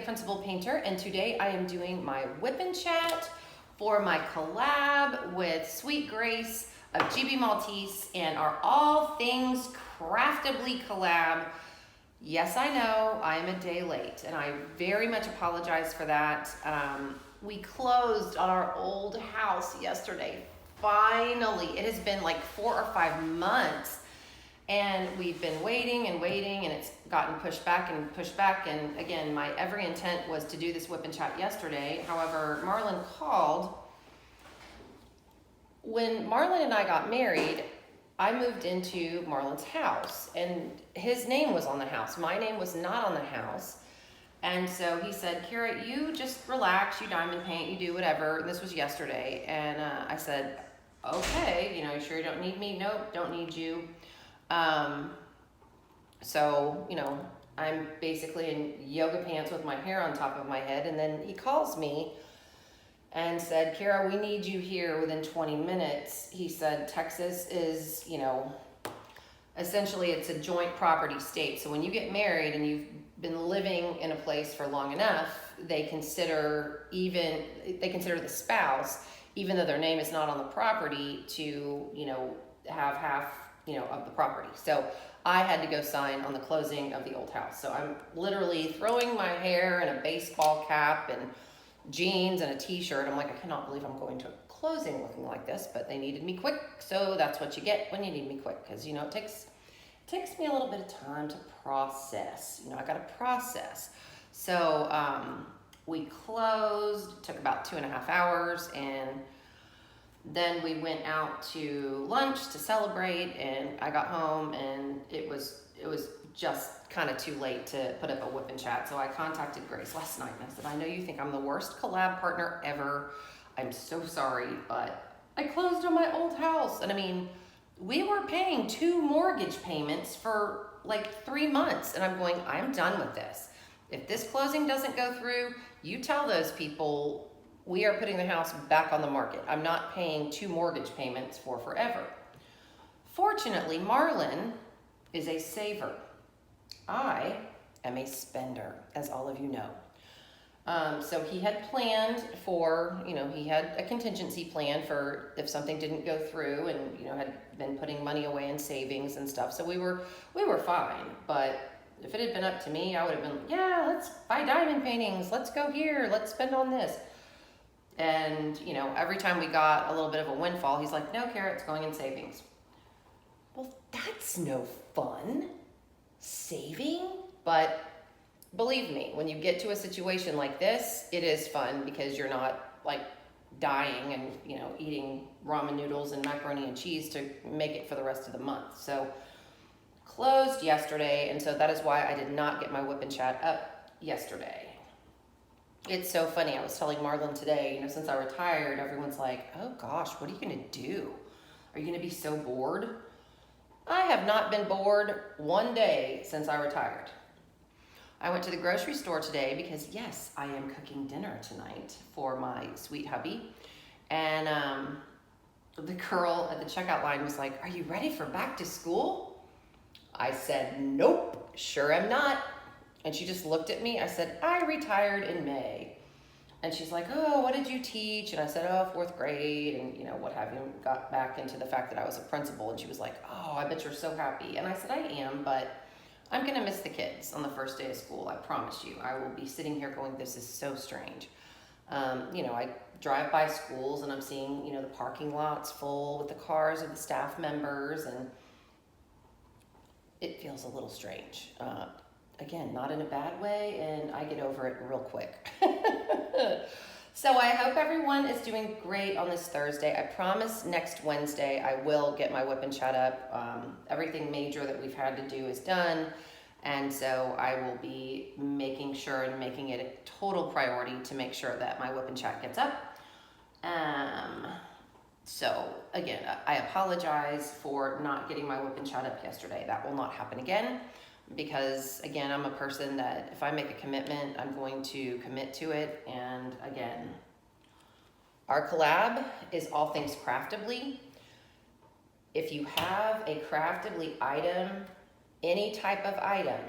the Principal Painter, and today I am doing my whip and chat for my collab with Sweet Grace of GB Maltese and our All Things Craftably collab. Yes, I know I am a day late, and I very much apologize for that. We closed on our old house yesterday. Finally, it has been like 4 or 5 months. And we've been waiting and waiting, and it's gotten pushed back and pushed back. And again, my every intent was to do this whip and chat yesterday. However, Marlon called. When Marlon and I got married, I moved into Marlon's house, and his name was on the house. My name was not on the house. And so he said, Kira, you just relax, you diamond paint, you do whatever. And this was yesterday. And I said, okay, you sure you don't need me? Nope, don't need you. So, I'm basically in yoga pants with my hair on top of my head. And then he calls me and said, Kira, we need you here within 20 minutes. He said, Texas is, essentially it's a joint property state. So when you get married and you've been living in a place for long enough, they consider the spouse, even though their name is not on the property, to, have half of the property. So I had to go sign on the closing of the old house. So I'm literally throwing my hair in a baseball cap and jeans and a t-shirt. I'm like, I cannot believe I'm going to a closing looking like this, but they needed me quick. So that's what you get when you need me quick. Cause it takes me a little bit of time to process. I got to process. So, we closed, took about 2.5 hours, and then we went out to lunch to celebrate, and I got home, and it was just kind of too late to put up a whip and chat. So I contacted Grace last night, and I said, I know you think I'm the worst collab partner ever. I'm so sorry, but I closed on my old house. And we were paying 2 mortgage payments for like 3 months, and I'm going, I'm done with this. If this closing doesn't go through, you tell those people we are putting the house back on the market. I'm not paying 2 mortgage payments for forever. Fortunately, Marlon is a saver. I am a spender, as all of you know. So he had planned for, he had a contingency plan for if something didn't go through, and, had been putting money away in savings and stuff. So we were fine. But if it had been up to me, I would have been, yeah, let's buy diamond paintings. Let's go here. Let's spend on this. And, every time we got a little bit of a windfall, he's like, no, Kara, it's going in savings. Well, that's no fun, saving. But believe me, when you get to a situation like this, it is fun because you're not like dying and, eating ramen noodles and macaroni and cheese to make it for the rest of the month. So closed yesterday, and so that is why I did not get my whip and chat up yesterday. It's so funny. I was telling Marlon today, since I retired, everyone's like, oh gosh, what are you going to do? Are you going to be so bored? I have not been bored one day since I retired. I went to the grocery store today because, yes, I am cooking dinner tonight for my sweet hubby. And the girl at the checkout line was like, are you ready for back to school? I said, nope, sure am not. And she just looked at me. I said, I retired in May. And she's like, oh, what did you teach? And I said, oh, 4th grade and, what have you. Got back into the fact that I was a principal. And she was like, oh, I bet you're so happy. And I said, I am, but I'm going to miss the kids on the first day of school. I promise you. I will be sitting here going, this is so strange. I drive by schools and I'm seeing, the parking lots full with the cars of the staff members. And it feels a little strange. Again, not in a bad way, and I get over it real quick. So I hope everyone is doing great on this Thursday. I promise next Wednesday I will get my whip and chat up. Everything major that we've had to do is done, and so I will be making sure and making it a total priority to make sure that my whip and chat gets up. So again, I apologize for not getting my whip and chat up yesterday. That will not happen again. Because again, I'm a person that if I make a commitment, I'm going to commit to it. And again, our collab is All Things Craftably. If you have a craftably item, any type of item,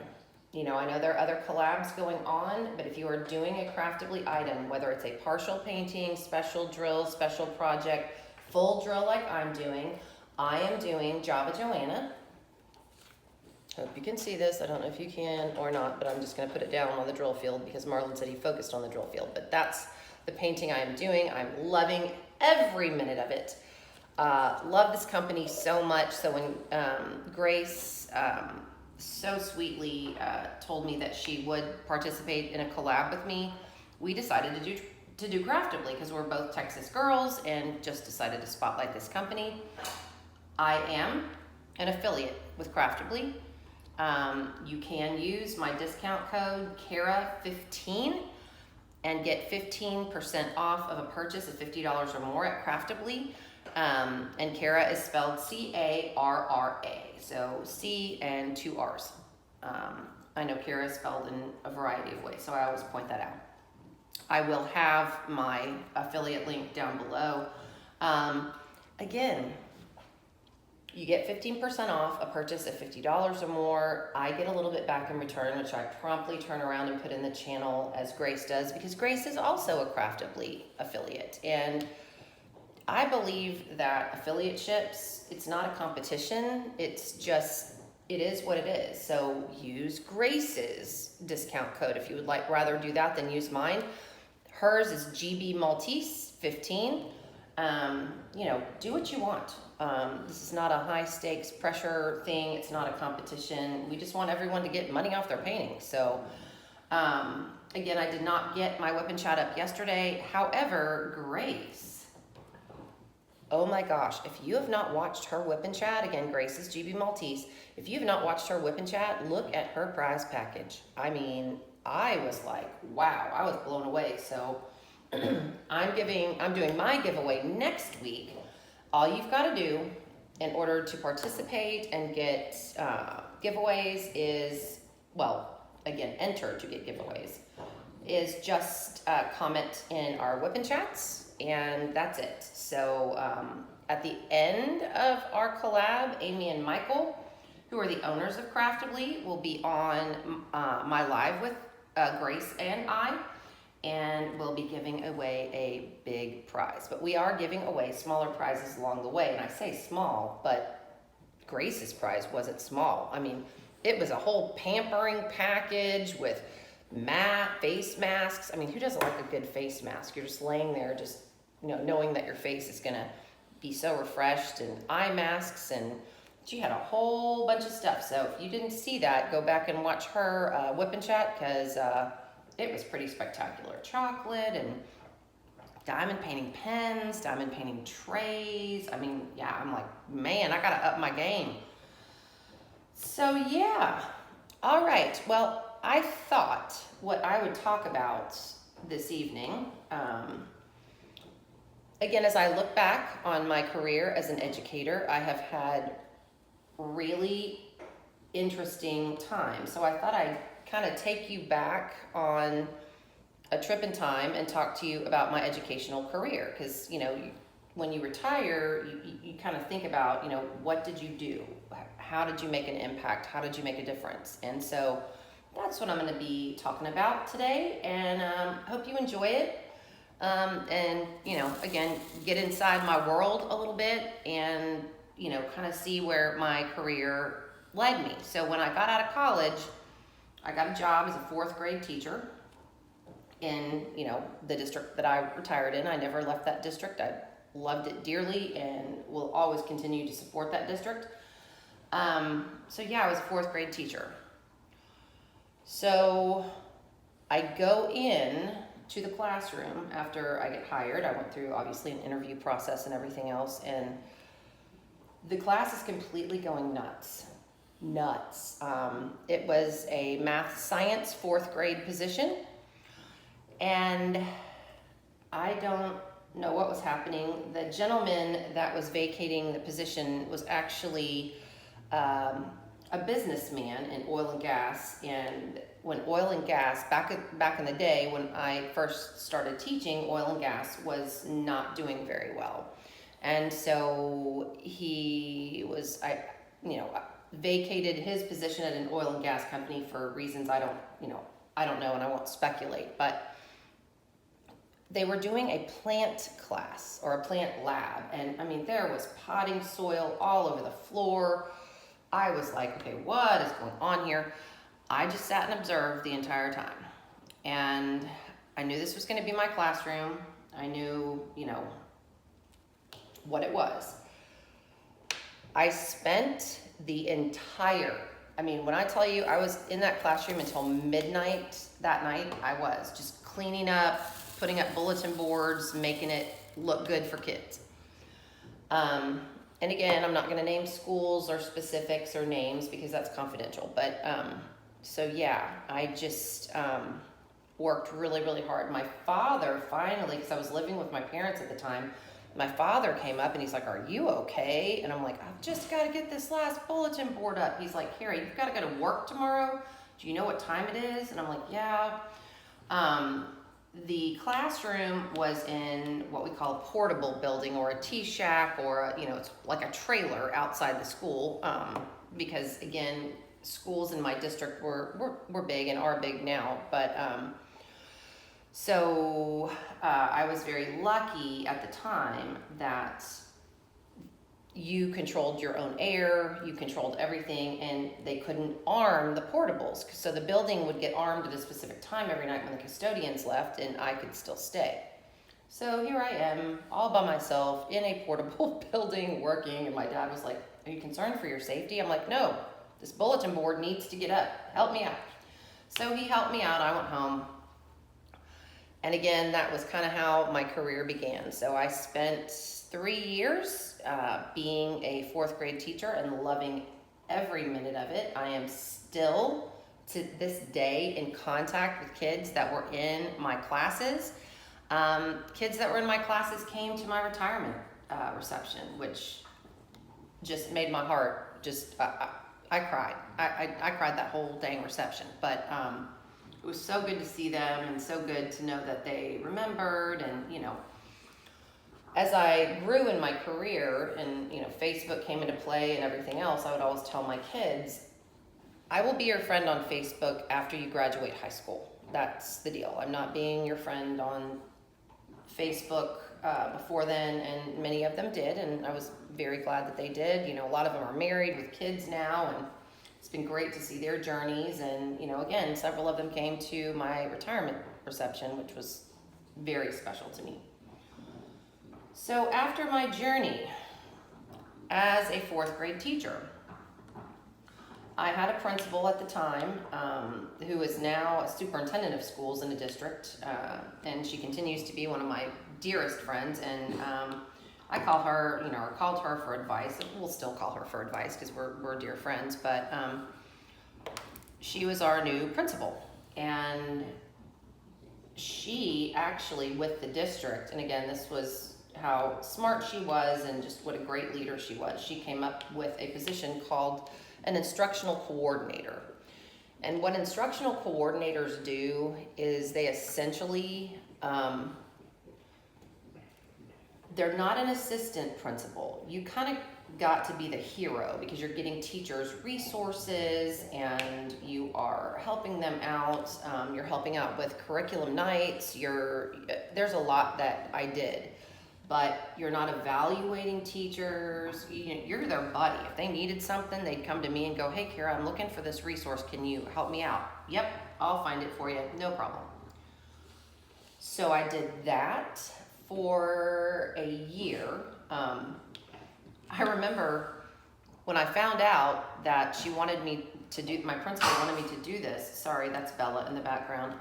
You know, I know there are other collabs going on, but if you are doing a Craftibly item, whether it's a partial painting, special drill, special project, full drill like I'm doing, I am doing Java Joanna. Hope you can see this. I don't know if you can or not, but I'm just going to put it down on the drill field because Marlon said he focused on the drill field. But that's the painting I am doing. I'm loving every minute of it. Love this company so much. So when Grace so sweetly told me that she would participate in a collab with me, we decided to do Craftibly because we're both Texas girls and just decided to spotlight this company. I am an affiliate with Craftibly. You can use my discount code KARA15 and get 15% off of a purchase of $50 or more at Craftibly. And Kara is spelled C-A-R-R-A, so C and 2 R's. I know Kara is spelled in a variety of ways, so I always point that out. I will have my affiliate link down below. Again, you get 15% off a purchase of $50 or more. I get a little bit back in return, which I promptly turn around and put in the channel as Grace does, because Grace is also a Craftibly affiliate. And I believe that affiliateships, it's not a competition. It's just, it is what it is. So use Grace's discount code if you would rather do that than use mine. Hers is GB Maltese 15. You know, do what you want. This is not a high stakes pressure thing. It's not a competition. We just want everyone to get money off their paintings. So, again, I did not get my whip and chat up yesterday. However, Grace, oh my gosh, if you have not watched her whip and chat, again, Grace is GB Maltese. If you have not watched her whip and chat, look at her prize package. I mean, I was like, wow, I was blown away. So I'm doing my giveaway next week. All you've got to do in order to participate and get giveaways is, well, again, enter to get giveaways, is just comment in our whip and chats, and that's it. So at the end of our collab, Amy and Michael, who are the owners of Craftibly, will be on my live with Grace and I, and we'll be giving away a big prize. But we are giving away smaller prizes along the way, and I say small, but Grace's prize wasn't small. I mean, it was a whole pampering package with face masks. I mean, who doesn't like a good face mask? You're just laying there, just, you know, knowing that your face is gonna be so refreshed, and eye masks, and she had a whole bunch of stuff. So if you didn't see that, go back and watch her whip and chat, because it was pretty spectacular. Chocolate and diamond painting pens, diamond painting trays. I mean, yeah, I'm like, man, I gotta up my game. So yeah, all right. Well, I thought what I would talk about this evening, again, as I look back on my career as an educator, I have had really interesting times. So I thought I'd kind of take you back on a trip in time and talk to you about my educational career. Because, you know, when you retire, you kind of think about, you know, what did you do? How did you make an impact? How did you make a difference? And so that's what I'm going to be talking about today, and hope you enjoy it. And, you know, again, get inside my world a little bit and, you know, kind of see where my career led me. So when I got out of college, I got a job as a 4th grade teacher in, you know, the district that I retired in. I never left that district. I loved it dearly and will always continue to support that district. So yeah, I was a 4th grade teacher. So I go in to the classroom after I get hired. I went through obviously an interview process and everything else, and the class is completely going nuts. It was a math science 4th grade position, and I don't know what was happening. The gentleman that was vacating the position was actually a businessman in oil and gas. And when oil and gas, back in the day when I first started teaching, oil and gas was not doing very well. And so he was, vacated his position at an oil and gas company for reasons I don't know, and I won't speculate, but they were doing a plant class or a plant lab. And I mean, there was potting soil all over the floor. I was like, okay, what is going on here? I just sat and observed the entire time. And I knew this was going to be my classroom. I knew, what it was. I spent the entire, when I tell you I was in that classroom until midnight that night, I was just cleaning up, putting up bulletin boards, making it look good for kids. And again, I'm not going to name schools or specifics or names because that's confidential. But so yeah, I just worked really, really hard. My father finally, because I was living with my parents at the time, my father came up and he's like, "Are you okay?" And I'm like, "I've just got to get this last bulletin board up." He's like, "Harry, you've got to go to work tomorrow. Do you know what time it is?" And I'm like, "Yeah." The classroom was in what we call a portable building or a tea shack, or it's like a trailer outside the school, because again, schools in my district were big and are big now, but so I was very lucky at the time that you controlled your own air, you controlled everything, and they couldn't arm the portables. So the building would get armed at a specific time every night when the custodians left, and I could still stay. So here I am, all by myself in a portable building working, and my dad was like, "Are you concerned for your safety?" I'm like, "No, this bulletin board needs to get up. Help me out." So he helped me out, I went home. And again, that was kind of how my career began. So I spent 3 years being a fourth grade teacher and loving every minute of it. I am still, to this day, in contact with kids that were in my classes. Kids that were in my classes came to my retirement reception, which just made my heart I cried. I cried that whole dang reception. But it was so good to see them and so good to know that they remembered. And, as I grew in my career and, Facebook came into play and everything else, I would always tell my kids, I will be your friend on Facebook after you graduate high school. That's the deal. I'm not being your friend on Facebook before then, and many of them did, and I was very glad that they did. A lot of them are married with kids now, and it's been great to see their journeys. And, again, several of them came to my retirement reception, which was very special to me. So after my journey as a fourth grade teacher, I had a principal at the time who is now a superintendent of schools in the district, and she continues to be one of my dearest friends. And I call her, or called her for advice. We'll still call her for advice because we're dear friends. But she was our new principal, and she actually, with the district, and again, this was how smart she was and just what a great leader she was. She came up with a position called an Instructional Coordinator. And what instructional coordinators do is they essentially, they're not an assistant principal. You kind of got to be the hero because you're getting teachers resources and you are helping them out. You're helping out with curriculum nights. There's a lot that I did. But you're not evaluating teachers. You're their buddy. If they needed something, they'd come to me and go, "Hey, Kara, I'm looking for this resource. Can you help me out?" "Yep, I'll find it for you. No problem." So I did that for a year. I remember when I found out that she wanted me to do, my principal wanted me to do this. Sorry, that's Bella in the background.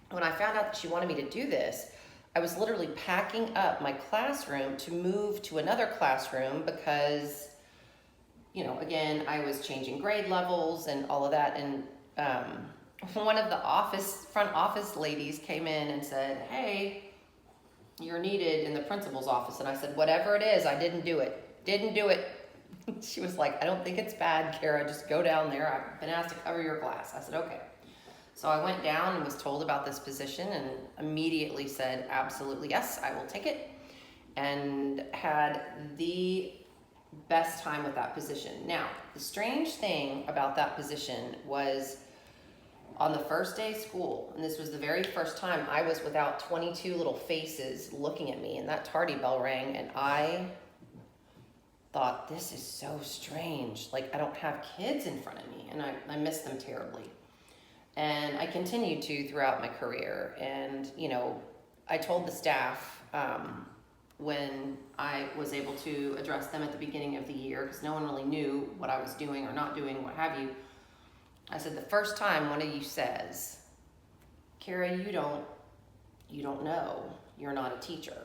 When I found out that she wanted me to do this, I was literally packing up my classroom to move to another classroom because, again, I was changing grade levels and all of that. And one of the front office ladies came in and said, "Hey, you're needed in the principal's office." And I said, "Whatever it is, I didn't do it. Didn't do it." She was like, "I don't think it's bad, Kara. Just go down there. I've been asked to cover your class." I said, "Okay." So I went down and was told about this position and immediately said, "Absolutely, yes, I will take it." And had the best time with that position. Now, the strange thing about that position was on the first day of school, and this was the very first time I was without 22 little faces looking at me, and that tardy bell rang, and I thought, this is so strange. Like, I don't have kids in front of me, and I miss them terribly. And I continued to throughout my career. And, you know, I told the staff when I was able to address them at the beginning of the year, because no one really knew what I was doing or not doing, what have you. I said, the first time one of you says, Kara, you don't know, you're not a teacher.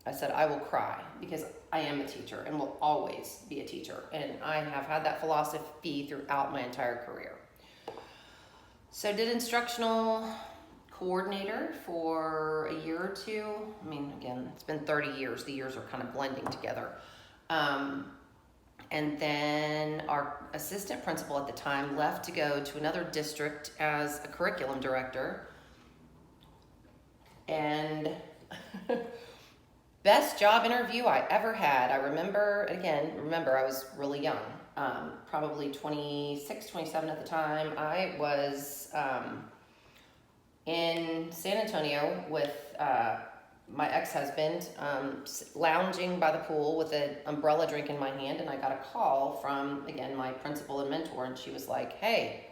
I said, I will cry, because I am a teacher and will always be a teacher. And I have had that philosophy throughout my entire career. So did Instructional Coordinator for a year or two. I mean, again, it's been 30 years. The years are kind of blending together. And then our assistant principal at the time left to go to another district as a curriculum director. And best job interview I ever had. I remember I was really young, probably 26, 27 at the time. I was in San Antonio with my ex-husband, lounging by the pool with an umbrella drink in my hand, and I got a call from, again, my principal and mentor, and she was like, hey,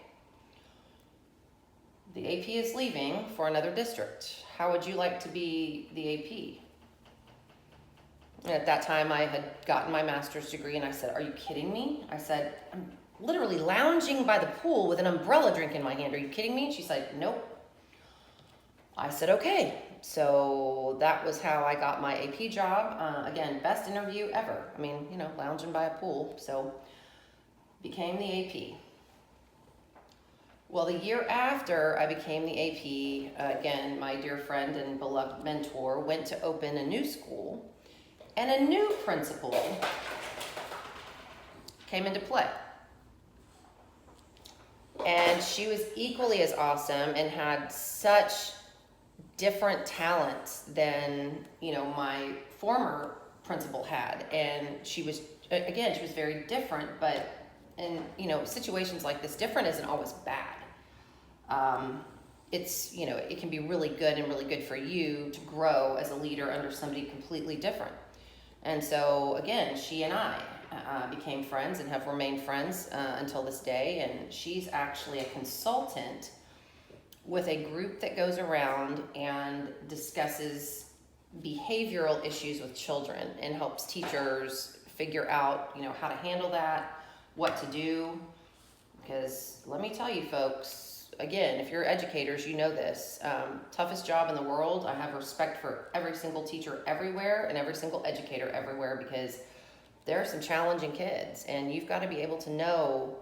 the AP is leaving for another district. How would you like to be the AP? And at that time, I had gotten my master's degree, and I said, are you kidding me? I said, I'm literally lounging by the pool with an umbrella drink in my hand. Are you kidding me? She said, nope. I said, okay. So that was how I got my AP job. Again, best interview ever. I mean, you know, lounging by a pool. So became the AP. Well, the year after I became the AP, again, my dear friend and beloved mentor went to open a new school, and a new principal came into play. And she was equally as awesome and had such different talents than, you know, my former principal had. And she was very different, but in, you know, situations like this, different isn't always bad. It's, you know, it can be really good and really good for you to grow as a leader under somebody completely different. And so again, she and I became friends and have remained friends until this day. And she's actually a consultant with a group that goes around and discusses behavioral issues with children and helps teachers figure out, you know, how to handle that, what to do. Because let me tell you folks, again, if you're educators, you know this, toughest job in the world. I have respect for every single teacher everywhere and every single educator everywhere, because there are some challenging kids, and you've got to be able to know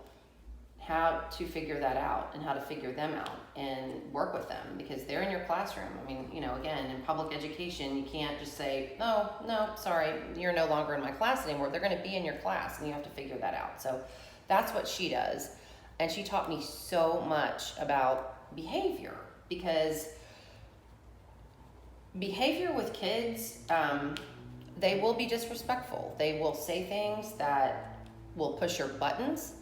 how to figure that out and how to figure them out and work with them, because they're in your classroom. I mean, you know, again, in public education, you can't just say, oh, no, sorry, you're no longer in my class anymore. They're going to be in your class, and you have to figure that out. So that's what she does. And she taught me so much about behavior, because behavior with kids, they will be disrespectful. They will say things that will push your buttons.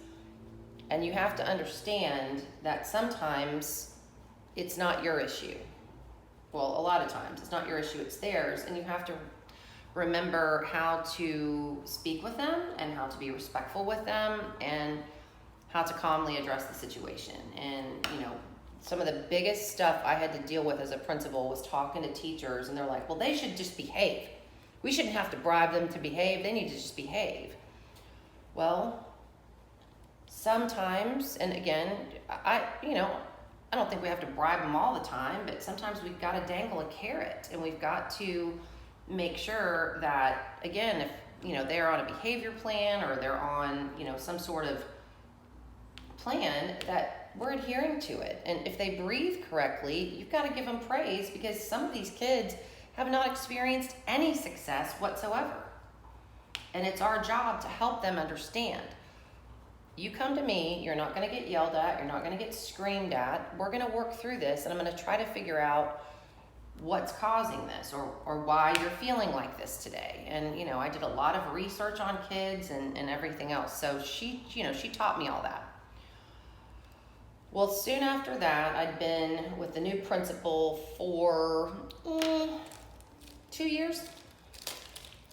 And you have to understand that sometimes it's not your issue. Well, a lot of times it's not your issue, it's theirs. And you have to remember how to speak with them and how to be respectful with them and how to calmly address the situation. And, you know, some of the biggest stuff I had to deal with as a principal was talking to teachers, and they're like, well, they should just behave. We shouldn't have to bribe them to behave. They need to just behave. Well, sometimes, and again, I don't think we have to bribe them all the time, but sometimes we've got to dangle a carrot, and we've got to make sure that, again, if, you know, they're on a behavior plan or they're on, you know, some sort of plan, that we're adhering to it. And if they breathe correctly, you've got to give them praise, because some of these kids have not experienced any success whatsoever. And it's our job to help them understand. You come to me, you're not going to get yelled at, you're not going to get screamed at. We're going to work through this, and I'm going to try to figure out what's causing this, or why you're feeling like this today. And, you know, I did a lot of research on kids and everything else. So she, you know, she taught me all that. Well, soon after that, I'd been with the new principal for 2 years.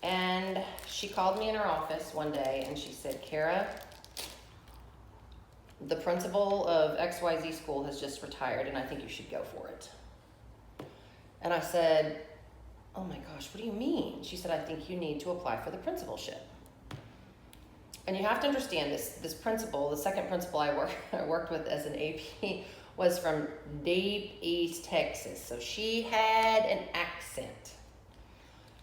And she called me in her office one day and she said, Kara, the principal of XYZ school has just retired and I think you should go for it. And I said, oh my gosh, what do you mean? She said, I think you need to apply for the principalship. And you have to understand this principal, the second principal I worked with as an AP, was from deep East Texas. So she had an accent.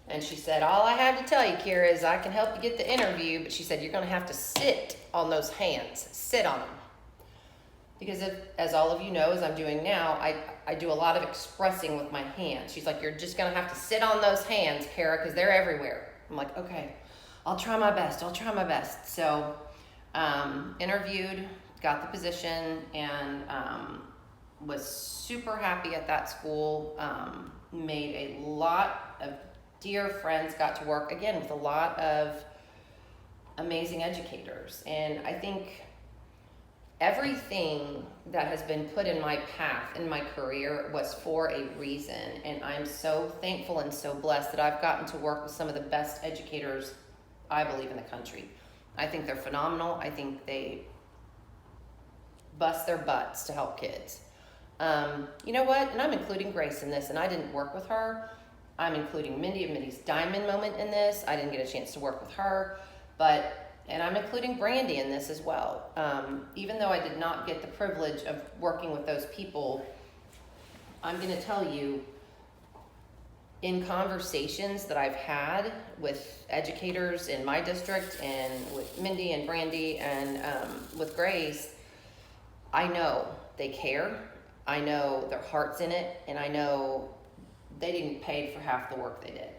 And she said, all I have to tell you, Kira, is I can help you get the interview, but she said, you're gonna have to sit on those hands, sit on them. Because as all of you know, as I'm doing now, I do a lot of expressing with my hands. She's like, you're just gonna have to sit on those hands, Kara, because they're everywhere. I'm like, okay, I'll try my best, So interviewed, got the position, and was super happy at that school. Made a lot of dear friends, got to work, again, with a lot of amazing educators. And I think everything that has been put in my path in my career was for a reason, and I'm so thankful and so blessed that I've gotten to work with some of the best educators, I believe, in the country. I think they're phenomenal. I think they bust their butts to help kids. You know what? And I'm including Grace in this, and I didn't work with her. I'm including Mindy and Mindy's diamond moment in this. I didn't get a chance to work with her, and I'm including Brandy in this as well. Even though I did not get the privilege of working with those people, I'm gonna tell you, in conversations that I've had with educators in my district and with Mindy and Brandy and with Grace, I know they care. I know their heart's in it, and I know they didn't get paid for half the work they did.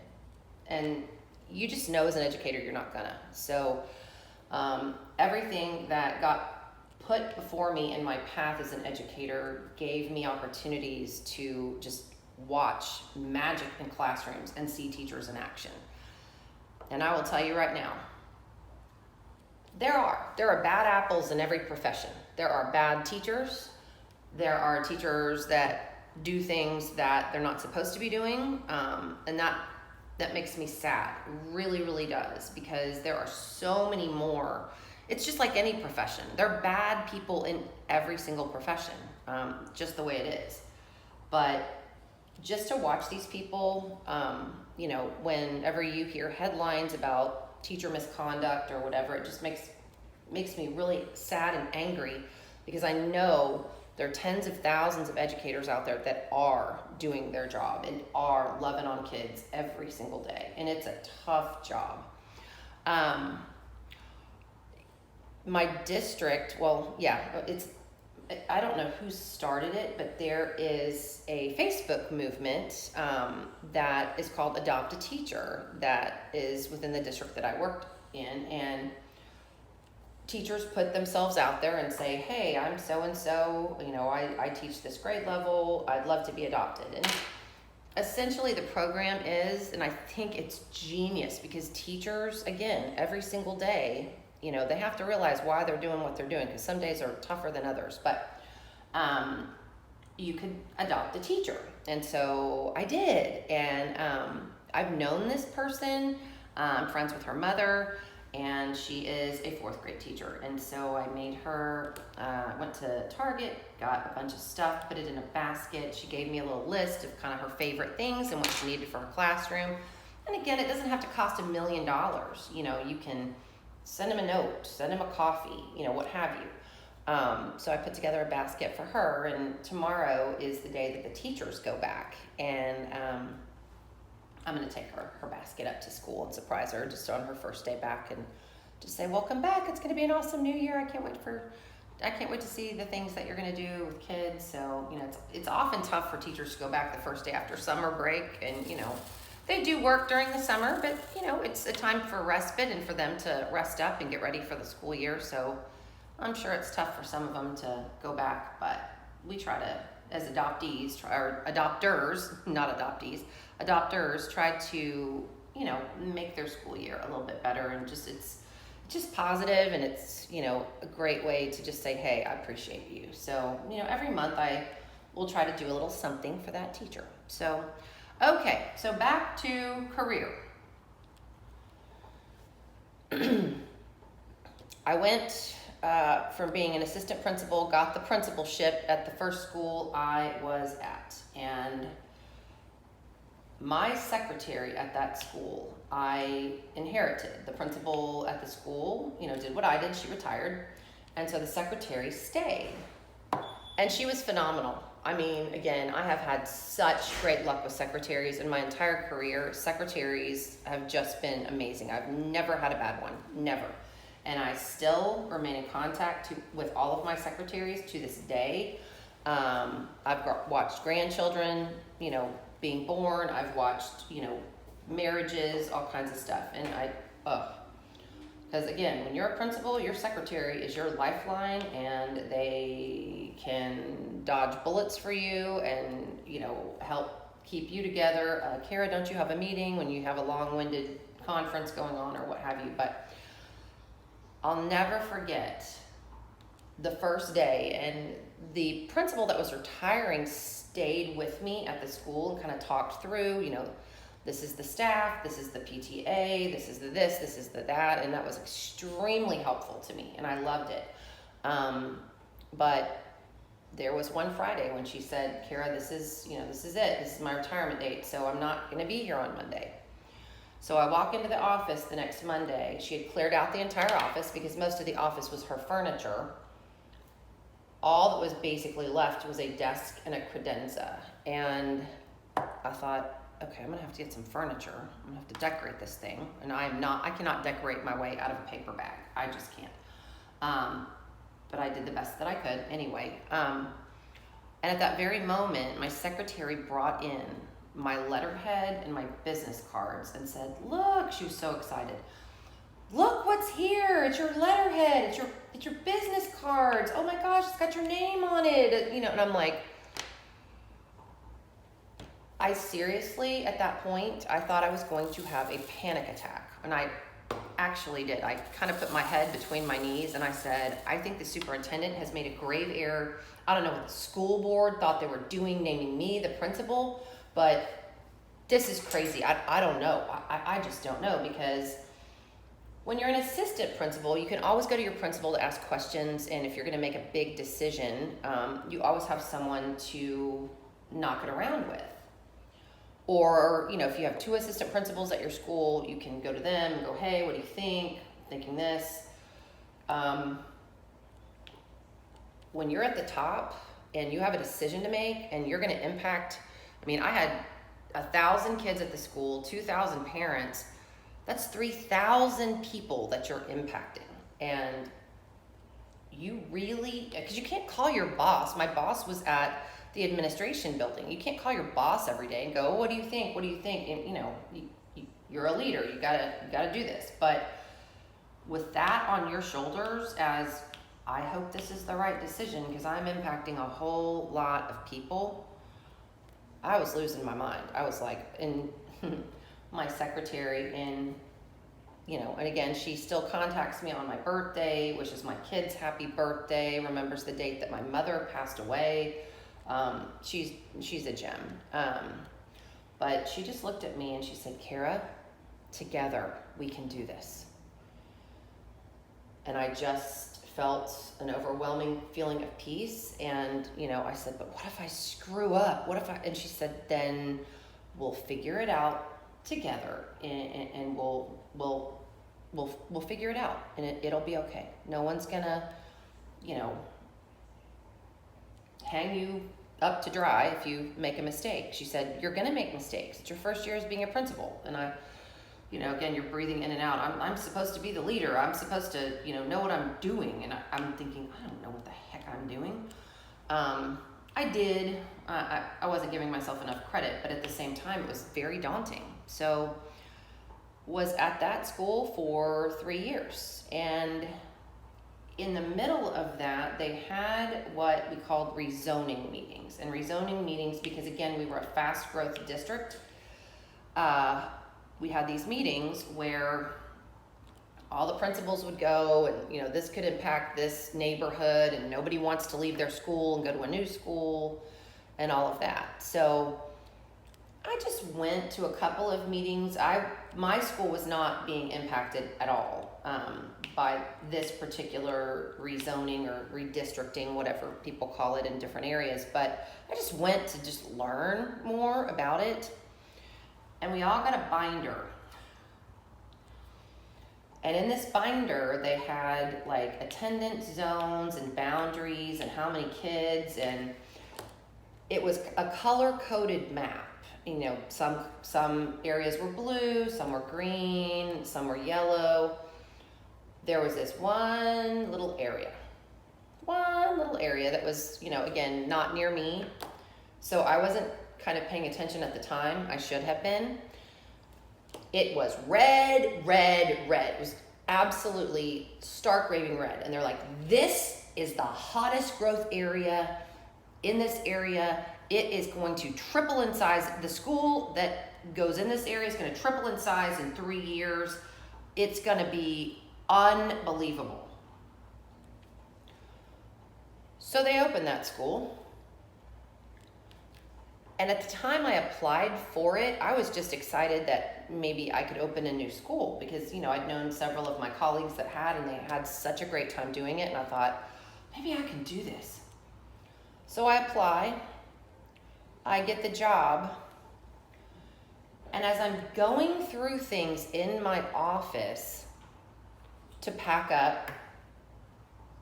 And you just know as an educator, you're not gonna. So everything that got put before me in my path as an educator gave me opportunities to just watch magic in classrooms and see teachers in action. And I will tell you right now, there are bad apples in every profession. There are bad teachers. There are teachers that do things that they're not supposed to be doing, and that makes me sad. Really, really does, because there are so many more. It's just like any profession. There are bad people in every single profession, just the way it is. But just to watch these people, you know, whenever you hear headlines about teacher misconduct or whatever, it just makes me really sad and angry, because I know there are tens of thousands of educators out there that are doing their job and are loving on kids every single day. And it's a tough job. My district, I don't know who started it, but there is a Facebook movement that is called Adopt a Teacher that is within the district that I worked in. And teachers put themselves out there and say, hey, I'm so-and-so, you know, I teach this grade level, I'd love to be adopted. And essentially the program is, and I think it's genius, because teachers, again, every single day, you know, they have to realize why they're doing what they're doing, because some days are tougher than others, but you could adopt a teacher. And so I did, and I've known this person, I'm friends with her mother, and she is a 4th grade teacher. And so I made her, went to Target, got a bunch of stuff, put it in a basket. She gave me a little list of kind of her favorite things and what she needed for her classroom. And again, it doesn't have to cost $1 million. You know, you can send them a note, send them a coffee, you know, what have you. So I put together a basket for her, and tomorrow is the day that the teachers go back. And I'm gonna take her basket up to school and surprise her just on her first day back, and just say, welcome back. It's gonna be an awesome new year. I can't wait to see the things that you're gonna do with kids. So, you know, it's often tough for teachers to go back the first day after summer break, and, you know, they do work during the summer, but, you know, it's a time for respite and for them to rest up and get ready for the school year. So I'm sure it's tough for some of them to go back, but we try to as adoptees, or adopters, not adoptees, adopters tried to, you know, make their school year a little bit better, and just, it's just positive, and it's, you know, a great way to just say, hey, I appreciate you. So, you know, every month I will try to do a little something for that teacher. So, okay, so back to career. I went from being an assistant principal, got the principalship at the first school I was at. And my secretary at that school, I inherited. The principal at the school, you know, did what I did. She retired. And so the secretary stayed. And she was phenomenal. I mean, again, I have had such great luck with secretaries in my entire career. Secretaries have just been amazing. I've never had a bad one, never. And I still remain in contact with all of my secretaries to this day. I've watched grandchildren, you know, being born. I've watched, you know, marriages, all kinds of stuff. And because again, when you're a principal, your secretary is your lifeline, and they can dodge bullets for you and, you know, help keep you together. Kara, don't you have a meeting when you have a long-winded conference going on or what have you? But I'll never forget the first day, and the principal that was retiring stayed with me at the school and kind of talked through, you know, this is the staff, this is the PTA, this is the this, this is the that, and that was extremely helpful to me, and I loved it. But there was one Friday when she said, Kara, this is it. This is my retirement date, so I'm not going to be here on Monday. So I walk into the office the next Monday. She had cleared out the entire office because most of the office was her furniture. All that was basically left was a desk and a credenza. And I thought, okay, I'm gonna have to get some furniture. I'm gonna have to decorate this thing. And I cannot decorate my way out of a paper bag. I just can't. But I did the best that I could anyway. And at that very moment, my secretary brought in my letterhead and my business cards and said, look, she was so excited. Look what's here. It's your letterhead. It's your business cards. Oh my gosh, it's got your name on it. You know, and I'm like, I seriously, at that point, I thought I was going to have a panic attack. And I actually did. I kind of put my head between my knees and I said, I think the superintendent has made a grave error. I don't know what the school board thought they were doing, naming me the principal, but this is crazy. I don't know. I just don't know, because when you're an assistant principal, you can always go to your principal to ask questions, and if you're gonna make a big decision, you always have someone to knock it around with. Or, you know, if you have two assistant principals at your school, you can go to them and go, hey, what do you think? I'm thinking this. When you're at the top and you have a decision to make and you're gonna impact, I mean, I had 1,000 kids at the school, 2,000 parents. That's 3,000 people that you're impacting. And you really, because you can't call your boss. My boss was at the administration building. You can't call your boss every day and go, what do you think? What do you think? And, you know, you're a leader. You gotta do this. But with that on your shoulders, as I hope this is the right decision because I'm impacting a whole lot of people, I was losing my mind. I was like, and my secretary, and, you know, and again, she still contacts me on my birthday, wishes my kids happy birthday, remembers the date that my mother passed away. She's a gem. But she just looked at me and she said, Kara, together we can do this. And I just felt an overwhelming feeling of peace. And, you know, I said, but what if I screw up? And she said, then we'll figure it out together, and we'll figure it out, and it'll be okay. No one's gonna, you know, hang you up to dry if you make a mistake. She said, you're gonna make mistakes. It's your first year as being a principal. And I, you know, again, you're breathing in and out. I'm supposed to be the leader. I'm supposed to, you know what I'm doing. And I'm thinking, I don't know what the heck I'm doing. I did. I wasn't giving myself enough credit, but at the same time, it was very daunting. So was at that school for 3 years. And in the middle of that, they had what we called rezoning meetings. And rezoning meetings, because again, we were a fast growth district, we had these meetings where all the principals would go and, you know, this could impact this neighborhood and nobody wants to leave their school and go to a new school and all of that. So I just went to a couple of meetings. My school was not being impacted at all by this particular rezoning or redistricting, whatever people call it in different areas. But I just went to just learn more about it. And we all got a binder. And in this binder, they had like attendance zones and boundaries and how many kids, and it was a color-coded map. You know, some areas were blue, some were green, some were yellow. There was this one little area that was, you know, again, not near me. So I wasn't kind of paying attention at the time. I should have been. It was red, red, red. It was absolutely stark raving red. And they're like, this is the hottest growth area in this area. It is going to triple in size. The school that goes in this area is going to triple in size in 3 years. It's going to be unbelievable. So they opened that school. And at the time I applied for it, I was just excited that maybe I could open a new school because, you know, I'd known several of my colleagues that had, and they had such a great time doing it. And I thought, maybe I can do this. So I apply. I get the job, and as I'm going through things in my office to pack up,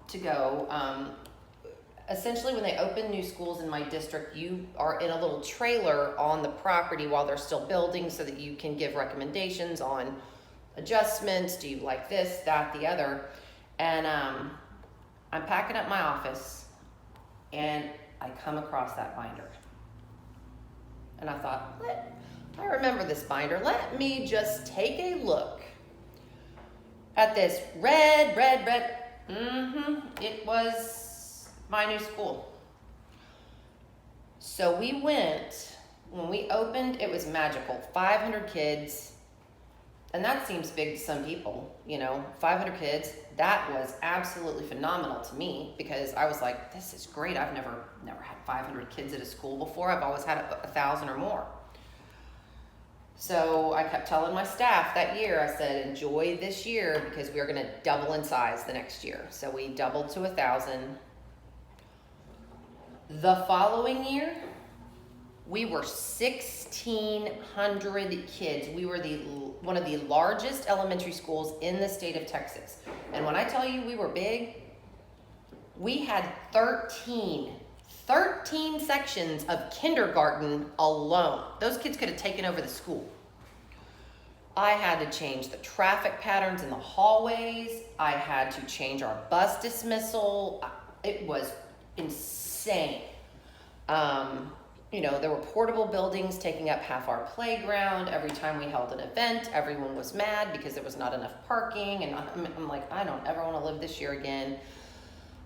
to go, essentially when they open new schools in my district, you are in a little trailer on the property while they're still building so that you can give recommendations on adjustments. Do you like this, that, the other? And I'm packing up my office, and I come across that binder. And I thought, I remember this binder. Let me just take a look at this red, red, red. It was my new school. So we went, when we opened, it was magical. 500 kids. And that seems big to some people, you know, 500 kids. That was absolutely phenomenal to me because I was like, this is great. I've never had 500 kids at a school before. I've always had 1,000 or more. So I kept telling my staff that year, I said, enjoy this year because we're going to double in size the next year. So we doubled to 1,000. The following year, we were 1,600 kids. We were one of the largest elementary schools in the state of Texas. And when I tell you we were big, we had 13 sections of kindergarten alone. Those kids could have taken over the school. I had to change the traffic patterns in the hallways. I had to change our bus dismissal. It was insane. You know, there were portable buildings taking up half our playground. Every time we held an event, everyone was mad because there was not enough parking. And I'm like, I don't ever want to live this year again.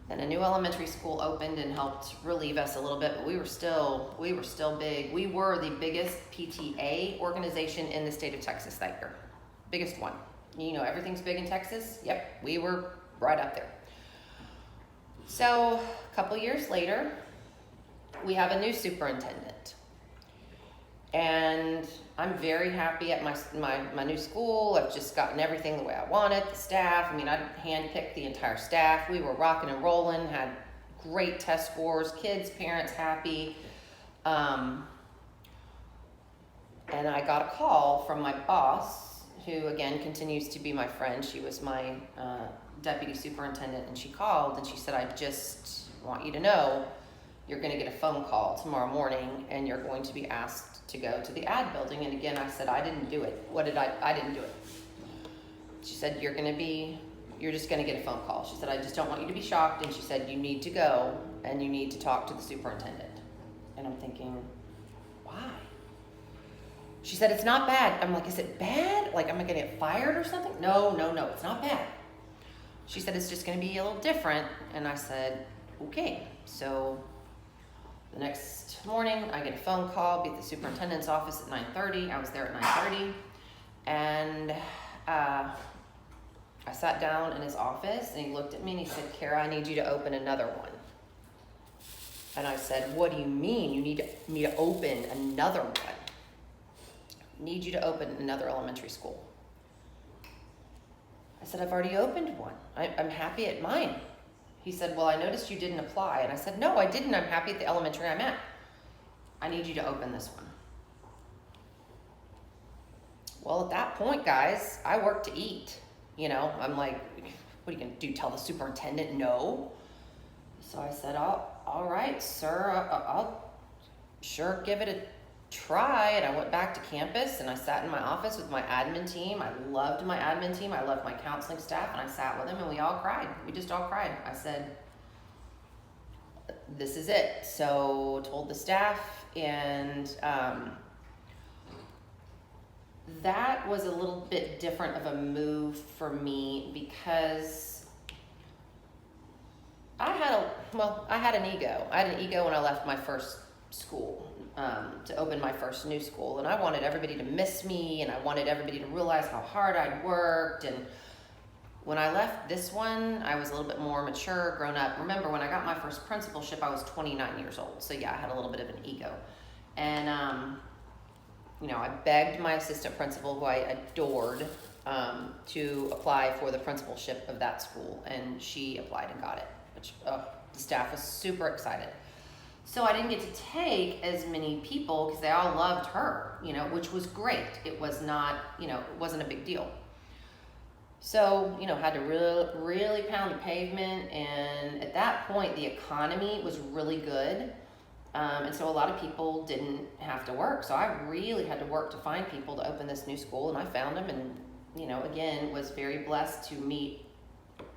Then a new elementary school opened and helped relieve us a little bit, but we were still big. We were the biggest PTA organization in the state of Texas that year. Biggest one. You know, everything's big in Texas. Yep, we were right up there. So a couple years later, we have a new superintendent. And I'm very happy at my new school. I've just gotten everything the way I wanted. The staff, I mean, I handpicked the entire staff. We were rocking and rolling, had great test scores, kids, parents happy. And I got a call from my boss, who again continues to be my friend. She was my deputy superintendent, and she called and she said, I just want you to know you're going to get a phone call tomorrow morning and you're going to be asked to go to the ad building. And again, I said, I didn't do it. I didn't do it. She said, you're just going to get a phone call. She said, I just don't want you to be shocked. And she said, you need to go and you need to talk to the superintendent. And I'm thinking, why? She said, it's not bad. I'm like, is it bad? Like, am I going to get fired or something? No, it's not bad. she said, it's just gonna be a little different. And I said, okay. So the next morning, I get a phone call, be at the superintendent's office at 9:30. I was there at 9:30. And I sat down in his office and he looked at me and he said, Kara, I need you to open another one. And I said, what do you mean you need me to open another one? I need you to open another elementary school. I said, I've already opened one. I'm happy at mine. He said, well, I noticed you didn't apply. And I said, no, I didn't. I'm happy at the elementary I'm at. I need you to open this one. Well, at that point, guys, I work to eat. You know, I'm like, what are you going to do? Tell the superintendent no? So I said, all right, sir, I'll sure give it a try. And I went back to campus and I sat in my office with my admin team. I loved my admin team. I loved my counseling staff. And I sat with them and we all cried. We just all cried. I said, this is it. So told the staff, and that was a little bit different of a move for me because I had an ego. I had an ego when I left my first school to open my first new school, and I wanted everybody to miss me, and I wanted everybody to realize how hard I'd worked. And when I left this one, I was a little bit more mature, grown up. Remember, when I got my first principalship, I was 29 years old, so yeah, I had a little bit of an ego. And you know, I begged my assistant principal, who I adored, to apply for the principalship of that school, and she applied and got it, which the staff was super excited. So I didn't get to take as many people because they all loved her, you know, which was great. It was not, you know, it wasn't a big deal. So, you know, had to really pound the pavement, and at that point, the economy was really good. And so a lot of people didn't have to work. So I really had to work to find people to open this new school, and I found them, and, you know, again, was very blessed to meet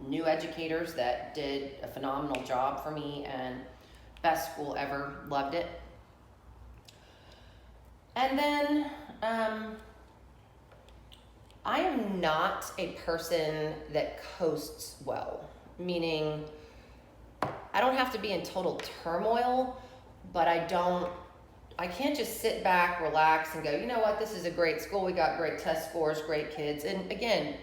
new educators that did a phenomenal job for me, and best school ever, loved it. And then I am not a person that coasts well, meaning I don't have to be in total turmoil, but I can't just sit back, relax, and go, you know what, this is a great school, we got great test scores, great kids. And again,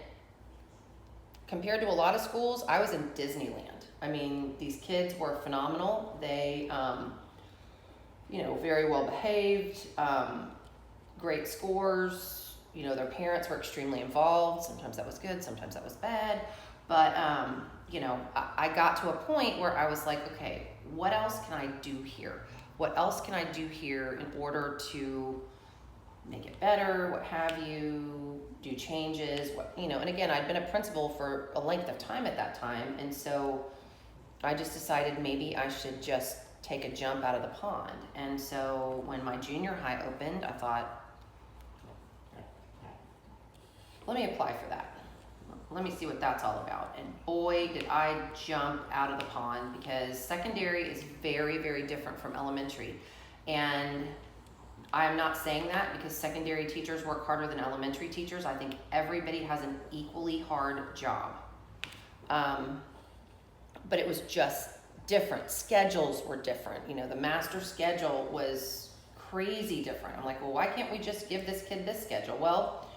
compared to a lot of schools, I was in Disneyland. I mean, these kids were phenomenal. They, you know, very well behaved, great scores. You know, their parents were extremely involved. Sometimes that was good, sometimes that was bad. But, you know, I got to a point where I was like, okay, what else can I do here? What else can I do here in order to make it better, what have you, do changes, what, you know. And again, I'd been a principal for a length of time at that time, and so I just decided maybe I should just take a jump out of the pond. And so when my junior high opened, I thought, let me apply for that. Let me see what that's all about. And boy, did I jump out of the pond, because secondary is very, very different from elementary. And I'm not saying that because secondary teachers work harder than elementary teachers. I think everybody has an equally hard job. But it was just different. Schedules were different. You know, the master schedule was crazy different. I'm like, well, why can't we just give this kid this schedule? Well,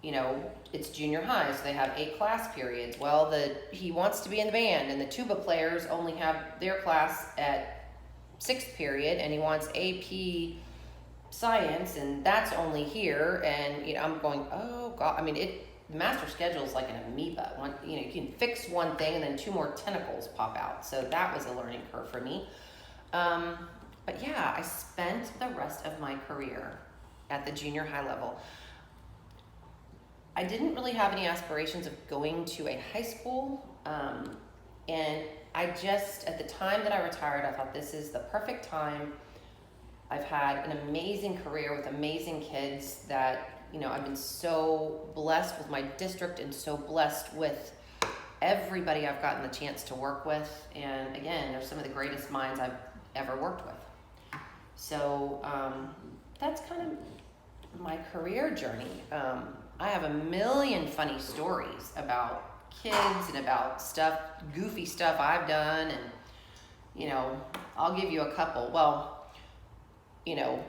you know, it's junior high, so they have 8 class periods. Well, he wants to be in the band, and the tuba players only have their class at 6th period, and he wants AP science, and that's only here. And, you know, I'm going, oh God, I mean, the master schedule is like an amoeba. You know, you can fix one thing and then 2 more tentacles pop out. So that was a learning curve for me. But yeah, I spent the rest of my career at the junior high level. I didn't really have any aspirations of going to a high school. And I just, at the time that I retired, I thought this is the perfect time. I've had an amazing career with amazing kids that, you know, I've been so blessed with my district and so blessed with everybody I've gotten the chance to work with. And again, they're some of the greatest minds I've ever worked with. So that's kind of my career journey. I have a million funny stories about kids and about stuff, goofy stuff I've done, and, you know, I'll give you a couple. Well, you know,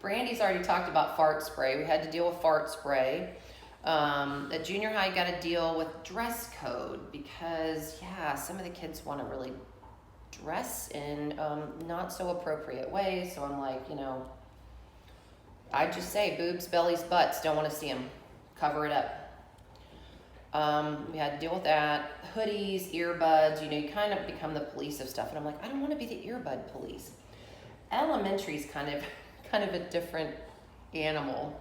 Brandy's already talked about fart spray. We had to deal with fart spray. At junior high, got to deal with dress code because, yeah, some of the kids want to really dress in not so appropriate ways. So I'm like, you know, I just say boobs, bellies, butts. Don't want to see them. Cover it up. We had to deal with that. Hoodies, earbuds. You know, you kind of become the police of stuff. And I'm like, I don't want to be the earbud police. Elementary's kind of a different animal.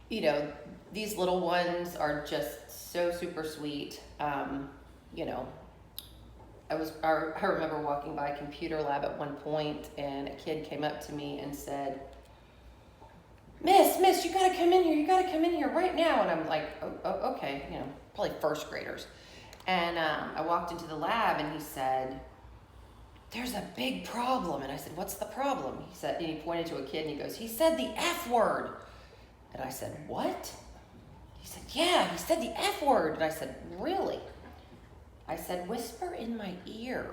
You know, these little ones are just so super sweet. You know, I remember walking by a computer lab at one point, and a kid came up to me and said, Miss, you gotta come in here right now. And I'm like, oh, okay, you know, probably first graders. And I walked into the lab, and he said, there's a big problem. And I said, what's the problem? He said, and he pointed to a kid, and he goes, he said the F word. And I said, what? He said, yeah, he said the F word. And I said, really? I said, whisper in my ear.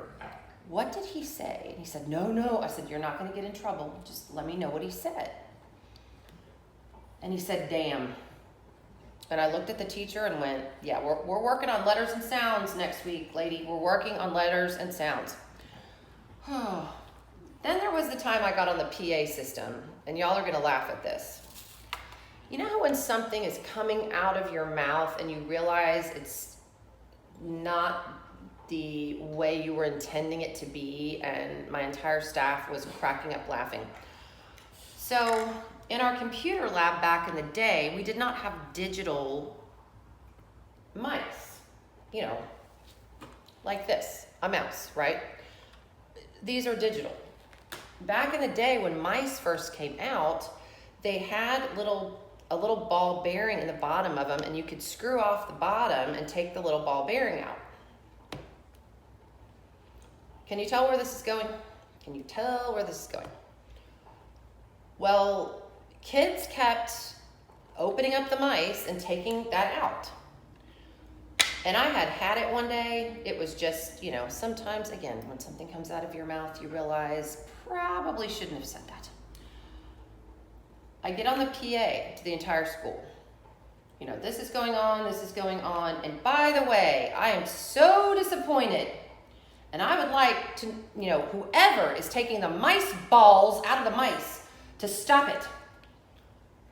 What did he say? And he said, no. I said, you're not going to get in trouble. Just let me know what he said. And he said, damn. And I looked at the teacher and went, yeah, we're working on letters and sounds next week, lady. We're working on letters and sounds. Then there was the time I got on the PA system, and y'all are going to laugh at this. You know how when something is coming out of your mouth and you realize it's not the way you were intending it to be, and my entire staff was cracking up laughing. So in our computer lab back in the day, we did not have digital mice, you know, like this, a mouse, right? These are digital. Back in the day when mice first came out, they had a little ball bearing in the bottom of them, and you could screw off the bottom and take the little ball bearing out. Can you tell where this is going? Can you tell where this is going? Well, kids kept opening up the mice and taking that out. And I had it one day. It was just, you know, sometimes, again, when something comes out of your mouth, you realize probably shouldn't have said that. I get on the PA to the entire school. You know, this is going on. And by the way, I am so disappointed. And I would like to, you know, whoever is taking the mice balls out of the mice to stop it.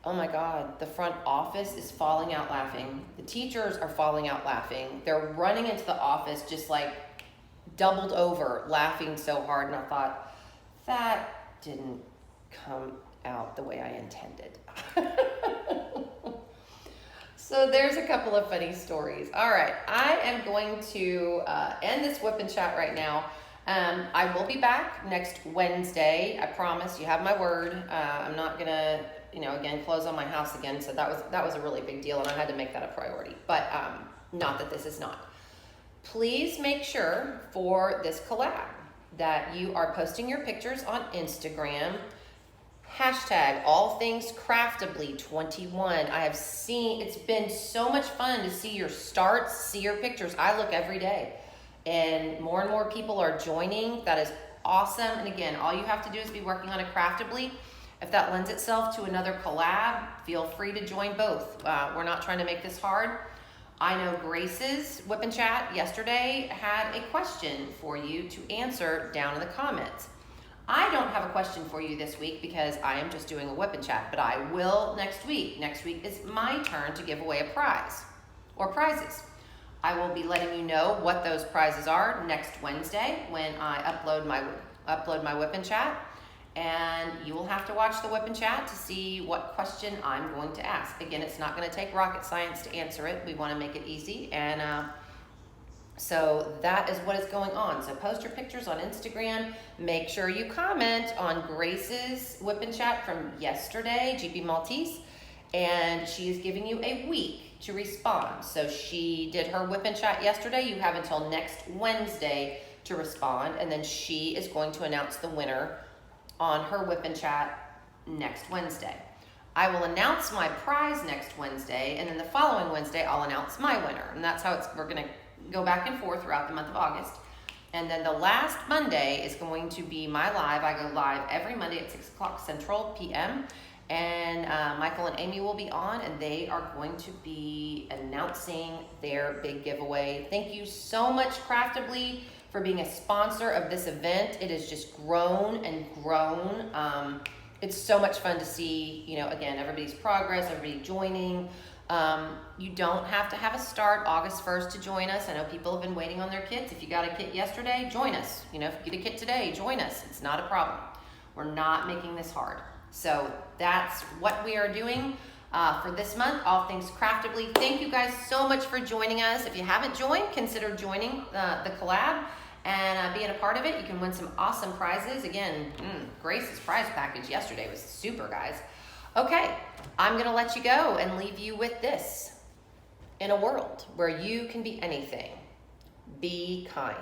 Oh my God, the front office is falling out laughing. The teachers are falling out laughing. They're running into the office just like doubled over, laughing so hard. And I thought, that didn't come out the way I intended. So there's a couple of funny stories. All right, I am going to end this whip and chat right now. I will be back next Wednesday. I promise. You have my word. I'm not gonna, you know, again, close on my house again. So that was a really big deal, and I had to make that a priority. But not that this is not. Please make sure for this collab that you are posting your pictures on Instagram. Hashtag all things craftably 21. I have seen, it's been so much fun to see your starts, see your pictures. I look every day, and more people are joining. That is awesome. And again, all you have to do is be working on it craftably. If that lends itself to another collab, feel free to join both. We're not trying to make this hard. I know Grace's Whip and Chat yesterday had a question for you to answer down in the comments. I don't have a question for you this week because I am just doing a whip and chat, but I will next week. Next week is my turn to give away a prize or prizes. I will be letting you know what those prizes are next Wednesday when I upload my whip and chat, and you will have to watch the whip and chat to see what question I'm going to ask. Again, it's not going to take rocket science to answer it. We want to make it easy, and so that is what is going on. So post your pictures on Instagram. Make sure you comment on Grace's whip and chat from yesterday, GP Maltese, and she is giving you a week to respond. So she did her whip and chat yesterday. You have until next Wednesday to respond, and then she is going to announce the winner on her whip and chat next Wednesday. I will announce my prize next Wednesday, and then the following Wednesday, I'll announce my winner. And that's how we're gonna go back and forth throughout the month of August. And then the last Monday is going to be my live. I go live every Monday at 6 o'clock Central PM. And Michael and Amy will be on, and they are going to be announcing their big giveaway. Thank you so much, Craftably, for being a sponsor of this event. It has just grown and grown. It's so much fun to see, you know, again, everybody's progress, everybody joining. You don't have to have a start August 1st to join us. I know people have been waiting on their kits. If you got a kit yesterday, join us. You know, if you get a kit today, join us. It's not a problem. We're not making this hard. So that's what we are doing for this month, All Things Craftably. Thank you guys so much for joining us. If you haven't joined, consider joining the collab and being a part of it. You can win some awesome prizes. Again, Grace's prize package yesterday was super, guys. Okay, I'm gonna let you go and leave you with this. In a world where you can be anything, be kind.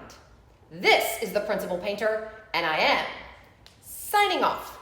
This is the Principal Painter, and I am signing off.